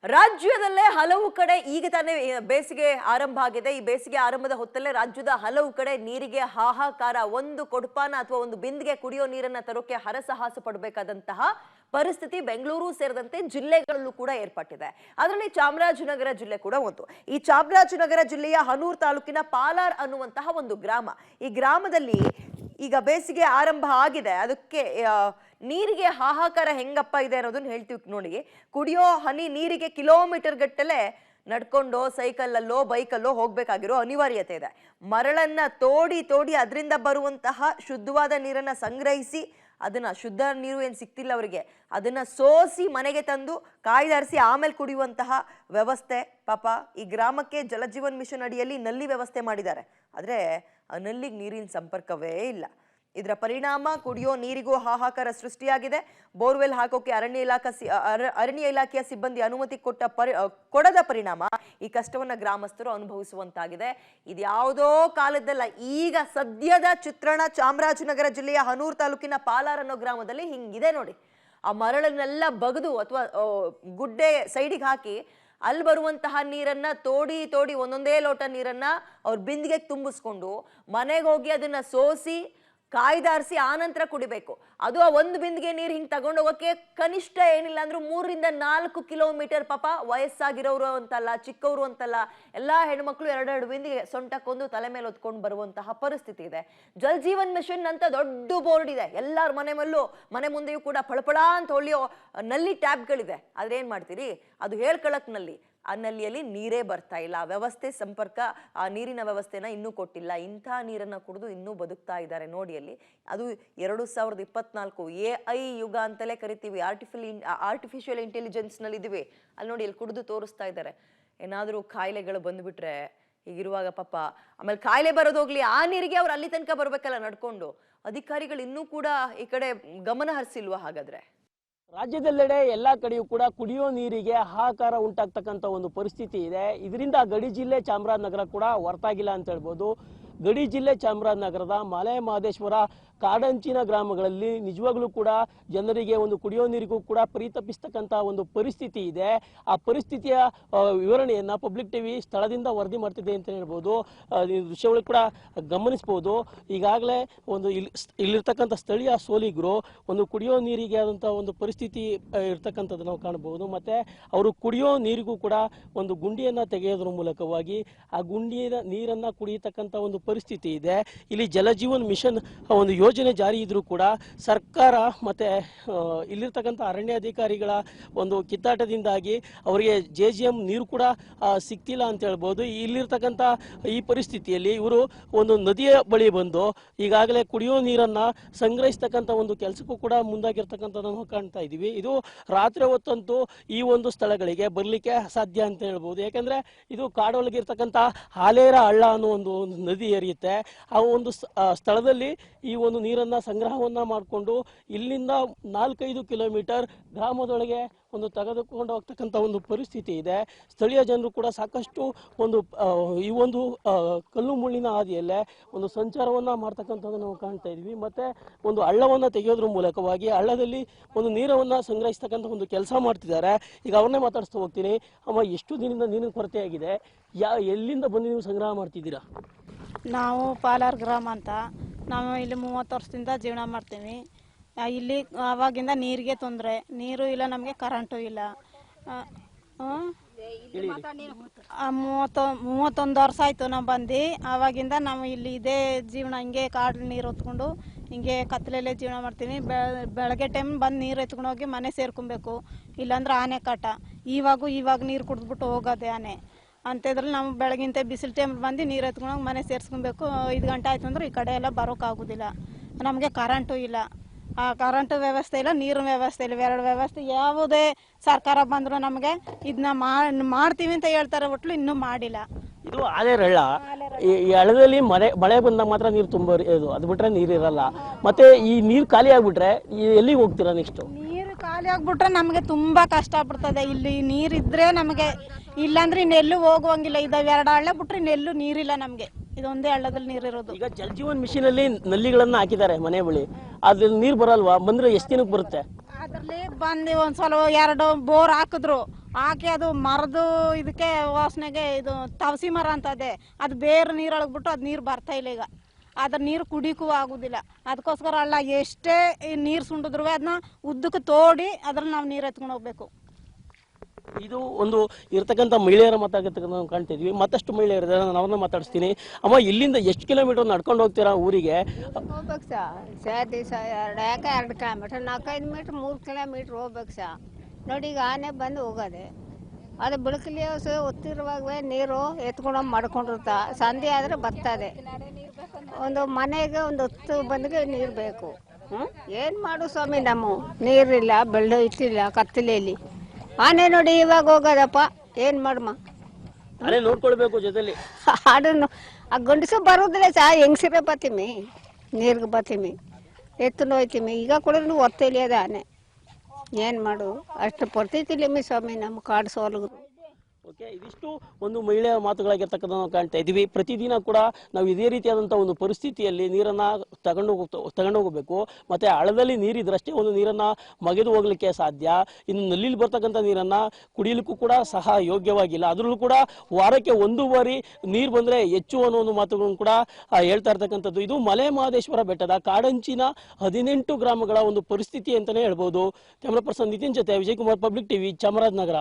ರಾಜ್ಯದಲ್ಲೇ ಹಲವು ಕಡೆ ಈಗ ತಾನೇ ಬೇಸಿಗೆ ಆರಂಭ ಆಗಿದೆ. ಈ ಬೇಸಿಗೆ ಆರಂಭದ ಹೊತ್ತಲ್ಲೇ ರಾಜ್ಯದ ಹಲವು ಕಡೆ ನೀರಿಗೆ ಹಾಹಾಕಾರ. ಒಂದು ಕೊಡಪಾನ ಅಥವಾ ಒಂದು ಬಿಂದಿಗೆ ಕುಡಿಯೋ ನೀರನ್ನ ತರೋಕೆ ಹರಸಾಹಸ ಪಡಬೇಕಾದಂತಹ ಪರಿಸ್ಥಿತಿ ಬೆಂಗಳೂರು ಸೇರಿದಂತೆ ಜಿಲ್ಲೆಗಳಲ್ಲೂ ಕೂಡ ಏರ್ಪಟ್ಟಿದೆ. ಅದರಲ್ಲಿ ಚಾಮರಾಜನಗರ ಜಿಲ್ಲೆ ಕೂಡ ಒಂದು. ಈ ಚಾಮರಾಜನಗರ ಜಿಲ್ಲೆಯ ಹನೂರ್ ತಾಲೂಕಿನ ಪಾಲಾರ್ ಅನ್ನುವಂತಹ ಒಂದು ಗ್ರಾಮ. ಈ ಗ್ರಾಮದಲ್ಲಿ ಈಗ ಬೇಸಿಗೆ ಆರಂಭ ಆಗಿದೆ. ಅದಕ್ಕೆ ನೀರಿಗೆ ಹಾಹಾಕಾರ ಹೆಂಗಪ್ಪ ಇದೆ ಅನ್ನೋದನ್ನ ಹೇಳ್ತೀವಿ ನೋಡಿ. ಕುಡಿಯೋ ಹನಿ ನೀರಿಗೆ ಕಿಲೋಮೀಟರ್ ಗಟ್ಟಲೆ ನಡ್ಕೊಂಡೋ ಸೈಕಲ್ಲಲ್ಲೋ ಬೈಕಲ್ಲೋ ಹೋಗ್ಬೇಕಾಗಿರೋ ಅನಿವಾರ್ಯತೆ ಇದೆ. ಮರಳನ್ನ ತೋಡಿ ತೋಡಿ ಅದರಿಂದ ಬರುವಂತಹ ಶುದ್ಧವಾದ ನೀರನ್ನ ಸಂಗ್ರಹಿಸಿ, ಅದನ್ನ ಶುದ್ಧ ನೀರು ಏನು ಸಿಕ್ತಿಲ್ಲ ಅವರಿಗೆ, ಅದನ್ನ ಸೋಸಿ ಮನೆಗೆ ತಂದು ಕಾಯ್ದಾರಿಸಿ ಆಮೇಲೆ ಕುಡಿಯುವಂತಹ ವ್ಯವಸ್ಥೆ. ಪಾಪ ಈ ಗ್ರಾಮಕ್ಕೆ ಜಲಜೀವನ್ ಮಿಷನ್ ಅಡಿಯಲ್ಲಿ ನಲ್ಲಿ ವ್ಯವಸ್ಥೆ ಮಾಡಿದ್ದಾರೆ. ಆದರೆ ಆ ನಲ್ಲಿಗೆ ನೀರಿನ ಸಂಪರ್ಕವೇ ಇಲ್ಲ. ಇದರ ಪರಿಣಾಮ ಕುಡಿಯೋ ನೀರಿಗೂ ಹಾಹಾಕಾರ ಸೃಷ್ಟಿಯಾಗಿದೆ. ಬೋರ್ವೆಲ್ ಹಾಕೋಕೆ ಅರಣ್ಯ ಇಲಾಖೆಯ ಸಿಬ್ಬಂದಿ ಅನುಮತಿ ಕೊಡದ ಪರಿಣಾಮ ಈ ಕಷ್ಟವನ್ನ ಗ್ರಾಮಸ್ಥರು ಅನುಭವಿಸುವಂತಾಗಿದೆ. ಇದ್ಯಾವುದೋ ಕಾಲದಲ್ಲ, ಈಗ ಸದ್ಯದ ಚಿತ್ರಣ ಚಾಮರಾಜನಗರ ಜಿಲ್ಲೆಯ ಹನೂರ್ ತಾಲೂಕಿನ ಪಾಲಾರ್ ಅನ್ನೋ ಗ್ರಾಮದಲ್ಲಿ ಹಿಂಗಿದೆ ನೋಡಿ. ಆ ಮರಳನ್ನೆಲ್ಲ ಬಗದು ಅಥವಾ ಗುಡ್ಡೆ ಸೈಡಿಗೆ ಹಾಕಿ ಅಲ್ಲಿ ಬರುವಂತಹ ನೀರನ್ನ ತೋಡಿ ತೋಡಿ ಒಂದೊಂದೇ ಲೋಟ ನೀರನ್ನ ಅವ್ರ ಬಿಂದಿಗೆ ತುಂಬಿಸ್ಕೊಂಡು ಮನೆಗೆ ಹೋಗಿ ಅದನ್ನ ಸೋಸಿ ಕಾಯ್ದಾರಿಸಿ ಆನಂತರ ಕುಡಿಬೇಕು. ಅದು ಆ ಒಂದು ಬಿಂದಿಗೆ ನೀರು ಹಿಂಗೆ ತಗೊಂಡೋಗಕ್ಕೆ ಕನಿಷ್ಠ ಏನಿಲ್ಲ ಅಂದ್ರೂ 3 ರಿಂದ 4 ಕಿಲೋಮೀಟರ್. ಪಾಪ ವಯಸ್ಸಾಗಿರೋರು ಅಂತಲ್ಲ, ಚಿಕ್ಕವರು ಅಂತಲ್ಲ, ಎಲ್ಲಾ ಹೆಣ್ಮಕ್ಳು 2 ಬಿಂದಿಗೆ ಸೊಂಟಕ್ಕೊಂದು ತಲೆ ಮೇಲೆ ಹೊತ್ಕೊಂಡು ಬರುವಂತಹ ಪರಿಸ್ಥಿತಿ ಇದೆ. ಜಲ್ ಜೀವನ್ ಮಿಷನ್ ಅಂತ ದೊಡ್ಡ ಬೋರ್ಡ್ ಇದೆ. ಎಲ್ಲಾರ ಮನೆ ಮುಂದೆಯೂ ಕೂಡ ಫಳಫಳ ಅಂತ ಹೊಳೆಯೋ ನಲ್ಲಿ ಟ್ಯಾಬ್ಗಳಿದೆ. ಆದ್ರೆ ಏನ್ ಮಾಡ್ತೀರಿ, ಅದು ಹೇಳ್ಕೊಳಕ್ ನಲ್ಲಿ, ಆ ನಲ್ಲಿಯಲ್ಲಿ ನೀರೇ ಬರ್ತಾ ಇಲ್ಲ. ವ್ಯವಸ್ಥೆ ಸಂಪರ್ಕ, ಆ ನೀರಿನ ವ್ಯವಸ್ಥೆನ ಇನ್ನೂ ಕೊಟ್ಟಿಲ್ಲ. ಇಂಥ ನೀರನ್ನ ಕುಡಿದು ಇನ್ನೂ ಬದುಕ್ತಾ ಇದ್ದಾರೆ ನೋಡಿ ಅಲ್ಲಿ. ಅದು 2024 AI ಯುಗ ಅಂತಲೇ ಕರಿತೀವಿ. ಆರ್ಟಿಫಿಷಿಯಲ್ ಇಂಟೆಲಿಜೆನ್ಸ್ ನಲ್ಲಿ ಇದೀವಿ. ಅಲ್ಲಿ ನೋಡಿ, ಇಲ್ಲಿ ಕುಡಿದು ತೋರಿಸ್ತಾ ಇದ್ದಾರೆ. ಏನಾದರೂ ಕಾಯಿಲೆಗಳು ಬಂದ್ಬಿಟ್ರೆ ಹೀಗಿರುವಾಗ ಪಾಪ ಆಮೇಲೆ ಕಾಯಿಲೆ ಬರೋದೋಗ್ಲಿ, ಆ ನೀರಿಗೆ ಅವ್ರು ಅಲ್ಲಿ ತನಕ ಬರ್ಬೇಕಲ್ಲ ನಡ್ಕೊಂಡು. ಅಧಿಕಾರಿಗಳು ಇನ್ನೂ ಕೂಡ ಈ ಕಡೆ ಗಮನ ಹರಿಸಿಲ್ವಾ ಹಾಗಾದ್ರೆ? ರಾಜ್ಯದೆಲ್ಲೆಡೆ ಎಲ್ಲ ಕಡೆಯೂ ಕೂಡ ಕುಡಿಯೋ ನೀರಿಗೆ ಹಾಹಾಕಾರ ಉಂಟಾಗ್ತಕ್ಕಂಥ ಒಂದು ಪರಿಸ್ಥಿತಿ ಇದೆ. ಇದರಿಂದ ಗಡಿ ಜಿಲ್ಲೆ ಚಾಮರಾಜನಗರ ಕೂಡ ಹೊರತಾಗಿಲ್ಲ ಅಂತ ಹೇಳ್ಬೋದು. ಗಡಿ ಜಿಲ್ಲೆ ಚಾಮರಾಜನಗರದ ಮಲೆ ಮಹದೇಶ್ವರ ಕಾಡಂಚಿನ ಗ್ರಾಮಗಳಲ್ಲಿ ನಿಜವಾಗ್ಲೂ ಕೂಡ ಜನರಿಗೆ ಒಂದು ಕುಡಿಯೋ ನೀರಿಗೂ ಕೂಡ ಪರಿತಪಿಸ್ತಕ್ಕಂಥ ಒಂದು ಪರಿಸ್ಥಿತಿ ಇದೆ. ಆ ಪರಿಸ್ಥಿತಿಯ ವಿವರಣೆಯನ್ನು ಪಬ್ಲಿಕ್ ಟಿವಿ ಸ್ಥಳದಿಂದ ವರದಿ ಮಾಡ್ತಿದೆ ಅಂತ ಹೇಳ್ಬೋದು. ದೃಶ್ಯಗಳು ಕೂಡ ಗಮನಿಸ್ಬೋದು. ಈಗಾಗಲೇ ಒಂದು ಇಲ್ಲಿರ್ತಕ್ಕಂಥ ಸ್ಥಳೀಯ ಸೋಲಿಗರು ಒಂದು ಕುಡಿಯೋ ನೀರಿಗೆ ಆದಂಥ ಒಂದು ಪರಿಸ್ಥಿತಿ ಇರ್ತಕ್ಕಂಥದ್ದು ನಾವು ಕಾಣಬಹುದು. ಮತ್ತು ಅವರು ಕುಡಿಯೋ ನೀರಿಗೂ ಕೂಡ ಒಂದು ಗುಂಡಿಯನ್ನು ತೆಗೆಯೋದ್ರ ಮೂಲಕವಾಗಿ ಆ ಗುಂಡಿಯ ನೀರನ್ನು ಕುಡಿಯತಕ್ಕಂಥ ಒಂದು ಪರಿಸ್ಥಿತಿ ಇದೆ. ಇಲ್ಲಿ ಜಲಜೀವನ್ ಮಿಷನ್ ಒಂದು ಯೋಜನೆ ಜಾರಿ ಇದ್ರೂ ಕೂಡ ಸರ್ಕಾರ ಮತ್ತು ಇಲ್ಲಿರ್ತಕ್ಕಂಥ ಅರಣ್ಯಾಧಿಕಾರಿಗಳ ಒಂದು ಕಿತ್ತಾಟದಿಂದಾಗಿ ಅವರಿಗೆ JGM ನೀರು ಕೂಡ ಸಿಗ್ತಿಲ್ಲ ಅಂತ ಹೇಳ್ಬೋದು. ಇಲ್ಲಿರ್ತಕ್ಕಂಥ ಈ ಪರಿಸ್ಥಿತಿಯಲ್ಲಿ ಇವರು ಒಂದು ನದಿಯ ಬಳಿ ಬಂದು ಈಗಾಗಲೇ ಕುಡಿಯೋ ನೀರನ್ನು ಸಂಗ್ರಹಿಸ್ತಕ್ಕಂಥ ಒಂದು ಕೆಲಸಕ್ಕೂ ಕೂಡ ಮುಂದಾಗಿರ್ತಕ್ಕಂಥದ್ದನ್ನು ಕಾಣ್ತಾ ಇದ್ದೀವಿ. ಇದು ರಾತ್ರಿ ಹೊತ್ತಂತೂ ಈ ಒಂದು ಸ್ಥಳಗಳಿಗೆ ಬರಲಿಕ್ಕೆ ಅಸಾಧ್ಯ ಅಂತ ಹೇಳ್ಬೋದು. ಯಾಕೆಂದರೆ ಇದು ಕಾಡೊಳಗಿರ್ತಕ್ಕಂಥ ಹಾಲೇರ ಹಳ್ಳ ಅನ್ನೋ ಒಂದು ನದಿ ಹರಿಯುತ್ತೆ. ಆ ಒಂದು ಸ್ಥಳದಲ್ಲಿ ಈ ಒಂದು ನೀರನ್ನು ಸಂಗ್ರಹವನ್ನು ಮಾಡಿಕೊಂಡು ಇಲ್ಲಿಂದ 4-5 ಕಿಲೋಮೀಟರ್ ಗ್ರಾಮದೊಳಗೆ ಒಂದು ತೆಗೆದುಕೊಂಡು ಹೋಗ್ತಕ್ಕಂಥ ಒಂದು ಪರಿಸ್ಥಿತಿ ಇದೆ. ಸ್ಥಳೀಯ ಜನರು ಕೂಡ ಸಾಕಷ್ಟು ಒಂದು ಈ ಒಂದು ಕಲ್ಲು ಮುಳ್ಳಿನ ಹಾದಿಯಲ್ಲೇ ಒಂದು ಸಂಚಾರವನ್ನು ಮಾಡ್ತಕ್ಕಂಥದ್ದನ್ನು ನಾವು ಕಾಣ್ತಾ ಇದ್ವಿ. ಮತ್ತು ಒಂದು ಹಳ್ಳವನ್ನು ತೆಗೆಯೋದ್ರ ಮೂಲಕವಾಗಿ ಹಳ್ಳದಲ್ಲಿ ಒಂದು ನೀರನ್ನು ಸಂಗ್ರಹಿಸ್ತಕ್ಕಂಥ ಒಂದು ಕೆಲಸ ಮಾಡ್ತಿದ್ದಾರೆ. ಈಗ ಅವ್ರನ್ನೇ ಮಾತಾಡಿಸ್ತಾ ಹೋಗ್ತೀನಿ. ಅಮ್ಮ, ಎಷ್ಟು ದಿನದಿಂದ ನೀರಿನ ಕೊರತೆ ಆಗಿದೆ? ಎಲ್ಲಿಂದ ಬಂದು ನೀವು ಸಂಗ್ರಹ ಮಾಡ್ತಿದ್ದೀರಾ? ನಾವು ಪಾಲಾರ್ ಗ್ರಾಮ ಅಂತ, ನಾವು ಇಲ್ಲಿ 30 ವರ್ಷದಿಂದ ಜೀವನ ಮಾಡ್ತೀವಿ. ಇಲ್ಲಿ ಆವಾಗಿಂದ ನೀರಿಗೆ ತೊಂದರೆ, ನೀರು ಇಲ್ಲ, ನಮಗೆ ಕರೆಂಟು ಇಲ್ಲ. 31 ವರ್ಷ ಆಯಿತು ನಾವು ಬಂದು. ಆವಾಗಿಂದ ನಾವು ಇಲ್ಲಿ ಇದೇ ಜೀವನ, ಹಿಂಗೆ ಕಾಡು ನೀರು ಹೊತ್ಕೊಂಡು ಹಿಂಗೆ ಕತ್ತಲಲ್ಲೇ ಜೀವನ ಮಾಡ್ತೀವಿ. ಬೆಳಗ್ಗೆ ಟೈಮ್ ಬಂದು ನೀರು ಎತ್ಕೊಂಡು ಹೋಗಿ ಮನೆ ಸೇರ್ಕೊಬೇಕು, ಇಲ್ಲಾಂದ್ರೆ ಆನೆ ಕಾಟ. ಇವಾಗ ನೀರು ಕುಡಿದ್ಬಿಟ್ಟು ಹೋಗೋದೆ ಆನೆ ಅಂತಿದ್ರಲ್ಲಿ ನಾವು ಬೆಳಗಿಂತ ಬಿಸಿಲು ಟೈಮ್ ಬಂದು ನೀರು ಎತ್ಕೊಂಡು ಮನೆ ಸೇರಿಸ್ಕೊಬೇಕು. 5 ಗಂಟೆ ಆಯ್ತು ಅಂದ್ರೆ ಈ ಕಡೆ ಎಲ್ಲ ಬರೋಕ್ಕಾಗೋದಿಲ್ಲ. ನಮಗೆ ಕರೆಂಟು ಇಲ್ಲ, ಆ ಕರೆಂಟು ವ್ಯವಸ್ಥೆ ಇಲ್ಲ, ನೀರಿನ ವ್ಯವಸ್ಥೆ ಇಲ್ಲ. 2 ವ್ಯವಸ್ಥೆ ಯಾವುದೇ ಸರ್ಕಾರ ಬಂದರೂ ನಮಗೆ ಇದನ್ನ ಮಾಡ್ತೀವಿ ಅಂತ ಹೇಳ್ತಾರೆ, ಒಟ್ಟು ಇನ್ನೂ ಮಾಡಿಲ್ಲ. ಇದು ಹಾಲೇರ ಹಳ್ಳ. ಈ ಹಳ್ಳದಲ್ಲಿ ಮಳೆ ಬಂದಾಗ ಮಾತ್ರ ನೀರು ಅದು ಬಿಟ್ರೆ ನೀರು ಇರಲ್ಲ. ಮತ್ತೆ ಈ ನೀರು ಖಾಲಿ ಆಗ್ಬಿಟ್ರೆ ಎಲ್ಲಿಗೆ ಹೋಗ್ತೀರಾ ನೆಕ್ಸ್ಟ್? ನೀರು ಖಾಲಿ ಆಗ್ಬಿಟ್ರೆ ನಮಗೆ ತುಂಬಾ ಕಷ್ಟ ಆಗ್ಬಿಡ್ತದೆ. ಇಲ್ಲಿ ನೀರಿದ್ರೆ ನಮಗೆ, ಇಲ್ಲಾಂದ್ರೆ ಇನ್ನೆಲ್ಲೂ ಹೋಗುವಂಗಿಲ್ಲ. ಇದಾವೆ 2 ಹಳ್ಳ ಬಿಟ್ರೆ ಇನ್ನೆಲ್ಲೂ ನೀರಿಲ್ಲ ನಮಗೆ. ಇದೊಂದೇ ಹಳ್ಳದಲ್ಲಿ ನೀರಿರೋದು. ಈಗ ಜಲಜೀವನ್ ಮಿಷನ್ ಅಲ್ಲಿ ನಲ್ಲಿಗಳನ್ನ ಹಾಕಿದ್ದಾರೆ ಮನೆ ಬಳಿ. ಅದ್ರಲ್ಲಿ ನೀರು ಬರಲ್ವಾ? ಬಂದ್ರೆ ಎಷ್ಟು ದಿನಕ್ಕೆ ಬರುತ್ತೆ? ಅದ್ರಲ್ಲಿ ಬಂದು ಒಂದ್ಸಲ 2 ಬೋರ್ ಹಾಕಿದ್ರು, ಹಾಕಿ ಅದು ಮರದು ಇದಕ್ಕೆ ವಾಸನೆಗೆ ಇದು ತವಸಿ ಮರ ಅಂತದೆ, ಅದು ಬೇರೆ ನೀರೊಳಗೆ ಬಿಟ್ಟು ಅದು ನೀರು ಬರ್ತಾ ಇಲ್ಲ ಈಗ. ಅದ್ರ ನೀರು ಕುಡಿಕೂ ಆಗುದಿಲ್ಲ. ಅದಕ್ಕೋಸ್ಕರ ಅಲ್ಲ ಎಷ್ಟೇ ನೀರು ಸುಂಡಿದ್ರು ಅದನ್ನ ಉದ್ದಕ್ಕೆ ತೋಡಿ ಅದ್ರಲ್ಲಿ ನಾವು ನೀರು ಎತ್ಕೊಂಡು ಹೋಗ್ಬೇಕು. ಇದು ಒಂದು ಇರ್ತಕ್ಕಂಥ ಮಹಿಳೆಯರ ಮಾತಾಡ್ತಕ್ಕಂಥ ಕಾಣ್ತಿದ್ವಿ. ಮತ್ತಷ್ಟು ಮಹಿಳೆಯರು ನಾನು ಅವ್ರನ್ನ ಮಾತಾಡಿಸ್ತೀನಿ. ಅಮ್ಮ, ಇಲ್ಲಿಂದ ಎಷ್ಟು ಕಿಲೋಮೀಟರ್ ನಡ್ಕೊಂಡು ಹೋಗ್ತೀರಾ ಊರಿಗೆ? ಹೋಗ್ಬೇಕು ಸರ್ ದಿವಸ 2 ಕಿಲೋಮೀಟ್ರ್, 4-5 ಮೀಟ್ರ್, 3 ಕಿಲೋಮೀಟ್ರ್ ಹೋಗ್ಬೇಕು ಸರ್. ನೋಡಿ ಈಗ ಆನೆ ಬಂದು ಹೋಗೋದೆ, ಅದು ಬೆಳಕಲ್ಲಿ ಒತ್ತಿರುವಾಗ ನೀರು ಎತ್ಕೊಂಡು ಮಾಡ್ಕೊಂಡಿರ್ತಾ, ಸಂಧೆ ಆದರೆ ಬರ್ತದೆ. ಒಂದು ಮನೆಗೆ ಒಂದು 10 ಬಂದಿಗೆ ನೀರು ಬೇಕು. ಏನು ಮಾಡು ಸ್ವಾಮಿ, ನಮ್ಮ ನೀರಿಲ್ಲ, ಬೆಳ್ಳ ಇಟ್ಟಿಲ್ಲ ಕತ್ತಲೆಯಲ್ಲಿ. ಆನೆ ನೋಡಿ ಇವಾಗ ಹೋಗೋದಪ್ಪ, ಏನು ಮಾಡಮ್ಮ, ಅದೇ ನೋಡ್ಕೊಳ್ಬೇಕು ಜೊತೆಲಿ. ಹಾಡನ್ನು ಆ ಗಂಡಸು ಬರೋದಿಲ್ಲ ಸಹ, ಹೆಂಗಸಿರೇ ಬರ್ತೀವಿ, ನೀರಿಗೆ ಬರ್ತೀವಿ, ಎತ್ತನ್ನು ಹೋಯ್ತೀವಿ. ಈಗ ಕೂಡ ಒತ್ತಲಿ ಅದ ಆನೆ, ಏನು ಮಾಡು, ಅಷ್ಟು ಪಡ್ತೈತಿಲ್ಲ ಸ್ವಾಮಿ ನಮ್ಮ ಕಾಡು ಸೋಲಗರು. ಓಕೆ, ಇದಿಷ್ಟು ಒಂದು ಮಹಿಳೆಯ ಮಾತುಗಳಾಗಿರ್ತಕ್ಕಂಥ ನಾವು ಕಾಣ್ತಾ ಇದ್ದೀವಿ. ಪ್ರತಿದಿನ ಕೂಡ ನಾವು ಇದೇ ರೀತಿಯಾದಂಥ ಒಂದು ಪರಿಸ್ಥಿತಿಯಲ್ಲಿ ನೀರನ್ನು ತಗೊಂಡು ಹೋಗಬೇಕು. ಮತ್ತು ಹಳ್ಳದಲ್ಲಿ ನೀರಿದ್ರಷ್ಟೇ ಒಂದು ನೀರನ್ನು ಮಗೆದು ಹೋಗ್ಲಿಕ್ಕೆ ಸಾಧ್ಯ. ಇನ್ನು ನಲ್ಲಿಲಿ ಬರ್ತಕ್ಕಂಥ ನೀರನ್ನು ಕುಡಿಯಲಿಕ್ಕೂ ಕೂಡ ಸಹ ಯೋಗ್ಯವಾಗಿಲ್ಲ. ಅದರಲ್ಲೂ ಕೂಡ ವಾರಕ್ಕೆ 1 ಬಾರಿ ನೀರು ಬಂದರೆ ಹೆಚ್ಚು ಅನ್ನೋ ಒಂದು ಮಾತುಗಳನ್ನು ಕೂಡ ಹೇಳ್ತಾ ಇರ್ತಕ್ಕಂಥದ್ದು. ಇದು ಮಲೆ ಮಹದೇಶ್ವರ ಬೆಟ್ಟದ ಕಾಡಂಚಿನ 18 ಗ್ರಾಮಗಳ ಒಂದು ಪರಿಸ್ಥಿತಿ ಅಂತಲೇ ಹೇಳ್ಬೋದು. ಕ್ಯಾಮ್ರಾ ಪರ್ಸನ್ ನಿತಿನ್ ಜೊತೆ ವಿಜಯ್ ಕುಮಾರ್, ಪಬ್ಲಿಕ್ ಟಿವಿ, ಚಾಮರಾಜನಗರ.